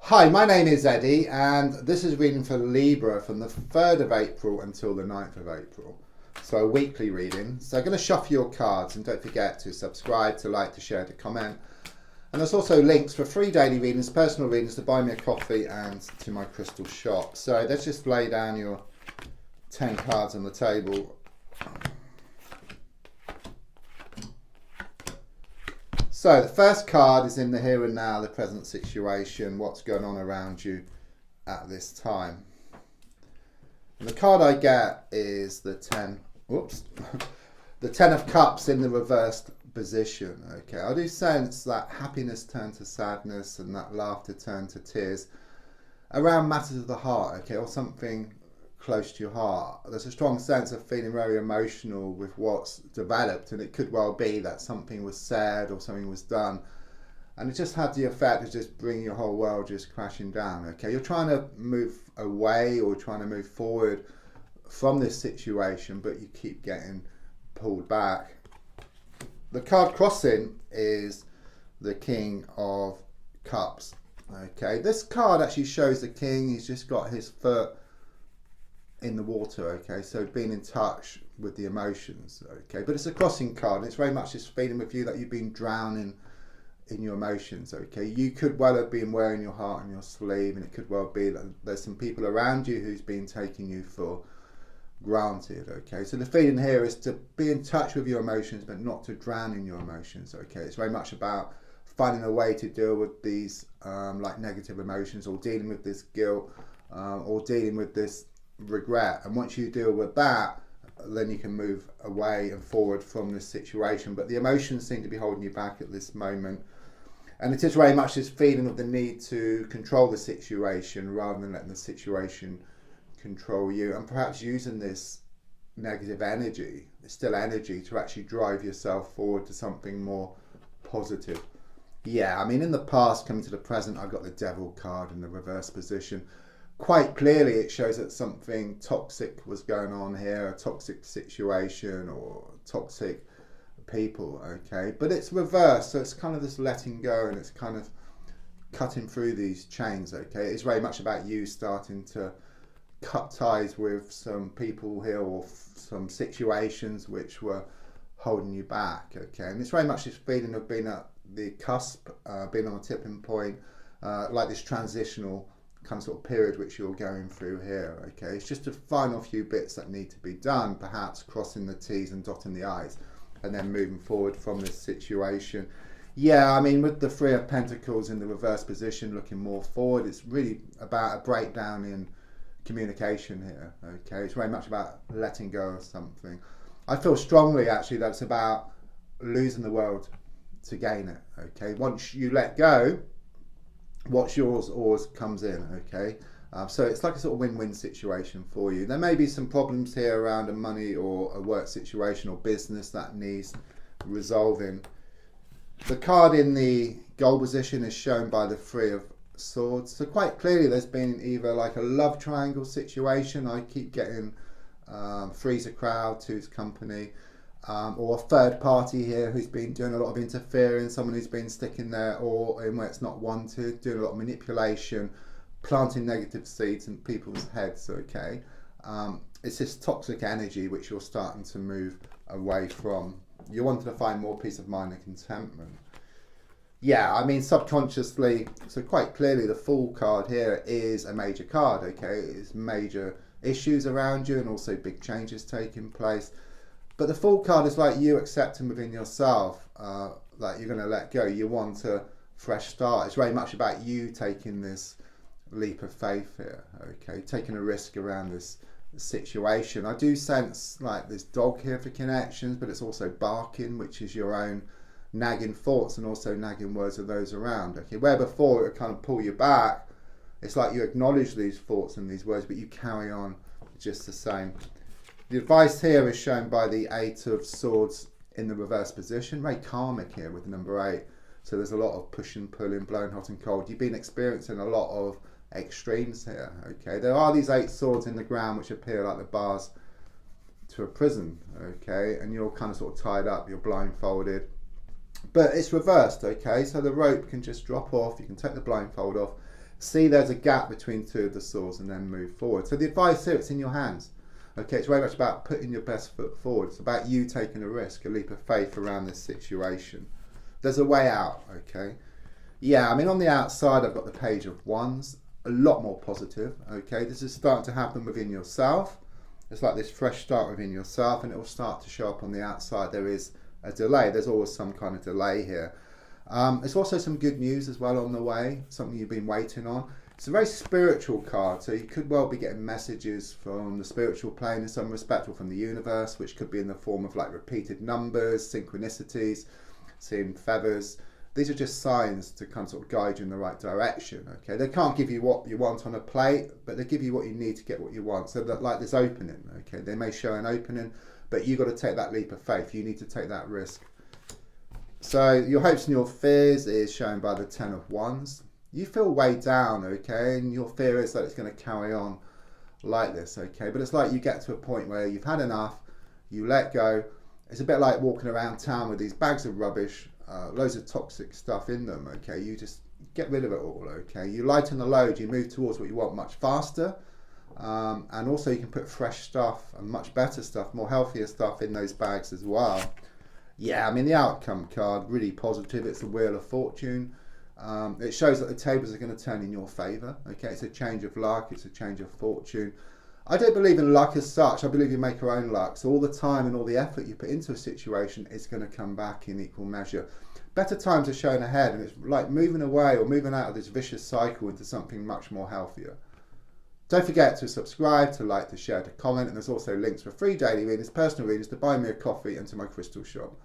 Hi, my name is Eddie, and this is reading for Libra from the 3rd of April until the 9th of April. So a weekly reading. So I'm going to shuffle your cards, and don't forget to subscribe, to like, to share, to comment. And there's also links for free daily readings, personal readings, to buy me a coffee and to my crystal shop. So let's just lay down your 10 cards on the table. So the first card is in the here and now, the present situation, what's going on around you at this time. And the card I get is the 10, the 10 of Cups in the reversed position. Okay, I do sense that happiness turned to sadness and that laughter turned to tears around matters of the heart, okay, or something close to your heart. There's a strong sense of feeling very emotional with what's developed, and it could well be that something was said or something was done and it just had the effect of just bringing your whole world just crashing down. Okay, you're trying to move away or trying to move forward from this situation, but you keep getting pulled back. The card crossing is the King of Cups. Okay, this card actually shows the king. He's just got his foot in the water, okay, so being in touch with the emotions, okay, but it's a crossing card, and it's very much this feeling with you that you've been drowning in your emotions, okay. You could well have been wearing your heart on your sleeve, and it could well be that there's some people around you who's been taking you for granted, okay. So the feeling here is to be in touch with your emotions, but not to drown in your emotions, okay. It's very much about finding a way to deal with these like negative emotions, or dealing with this guilt, or dealing with this regret. And once you deal with that, then you can move away and forward from this situation. But the emotions seem to be holding you back at this moment, and it is very much this feeling of the need to control the situation rather than letting the situation control you, and perhaps using this negative energy, still energy, to actually drive yourself forward to something more positive. Yeah, I mean, in the past, coming to the present, I got the Devil card in the reverse position. Quite clearly it shows that something toxic was going on here, a toxic situation or toxic people, okay, but it's reversed, so it's kind of this letting go, and it's kind of cutting through these chains, okay. It's very much about you starting to cut ties with some people here, or some situations which were holding you back, okay. And it's very much this feeling of being at the cusp, being on a tipping point, like this transitional kind of sort of period which you're going through here, okay. It's just a final few bits that need to be done, perhaps crossing the T's and dotting the I's, and then moving forward from this situation. Yeah, I mean, with the 3 of Pentacles in the reverse position, looking more forward, it's really about a breakdown in communication here, okay. It's very much about letting go of something. I feel strongly actually that it's about losing the world to gain it, okay. Once you let go, what's yours always comes in, okay. So it's like a sort of win-win situation for you. There may be some problems here around a money or a work situation or business that needs resolving. The card in the goal position is shown by the 3 of Swords, so quite clearly there's been either like a love triangle situation. I keep getting 3's a crowd, 2's company, or a third party here who's been doing a lot of interfering, someone who's been sticking there or in where it's not wanted, doing a lot of manipulation, planting negative seeds in people's heads, okay. It's this toxic energy which you're starting to move away from. You wanted to find more peace of mind and contentment. Yeah, I mean, subconsciously, so quite clearly the Fool card here is a major card, okay. It's major issues around you and also big changes taking place. But the Fool card is like you accepting within yourself that you're going to let go. You want a fresh start. It's very much about you taking this leap of faith here, okay, taking a risk around this situation. I do sense like this dog here for connections, but it's also barking, which is your own nagging thoughts and also nagging words of those around, okay. Where before it would kind of pull you back, it's like you acknowledge these thoughts and these words, but you carry on just the same. The advice here is shown by the 8 of Swords in the reverse position. Very karmic here with the number 8. So there's a lot of pushing, pulling, blowing hot and cold. You've been experiencing a lot of extremes here, okay. There are these 8 swords in the ground which appear like the bars to a prison, okay, and you're kind of sort of tied up, you're blindfolded, but it's reversed, okay. So the rope can just drop off, you can take the blindfold off, See there's a gap between two of the swords and then move forward. So the advice here, it's in your hands. Okay, it's very much about putting your best foot forward. It's about you taking a risk, a leap of faith around this situation. There's a way out, okay? Yeah, I mean, on the outside, I've got the Page of Wands, a lot more positive, okay? This is starting to happen within yourself. It's like this fresh start within yourself, and it will start to show up on the outside. There is a delay. There's always some kind of delay here. It's also some good news as well on the way, something you've been waiting on. It's a very spiritual card, so you could well be getting messages from the spiritual plane in some respect, or from the universe, which could be in the form of like repeated numbers, synchronicities, seeing feathers. These are just signs to kind of sort of guide you in the right direction. Okay, they can't give you what you want on a plate, but they give you what you need to get what you want. So that, like this opening, okay, they may show an opening, but you've got to take that leap of faith. You need to take that risk. So your hopes and your fears is shown by the Ten of Wands. You feel weighed down, okay, and your fear is that it's going to carry on like this, okay, but it's like you get to a point where you've had enough, you let go. It's a bit like walking around town with these bags of rubbish, loads of toxic stuff in them, okay, you just get rid of it all, okay, you lighten the load, you move towards what you want much faster, and also you can put fresh stuff and much better stuff, more healthier stuff in those bags as well. Yeah, I mean, the outcome card, really positive. It's the Wheel of Fortune. It shows that the tables are going to turn in your favour. Okay, it's a change of luck. It's a change of fortune. I don't believe in luck as such. I believe you make your own luck. So all the time and all the effort you put into a situation is going to come back in equal measure. Better times are shown ahead, and it's like moving away or moving out of this vicious cycle into something much more healthier. Don't forget to subscribe, to like, to share, to comment, and there's also links for free daily readings, personal readings, to buy me a coffee and to my crystal shop.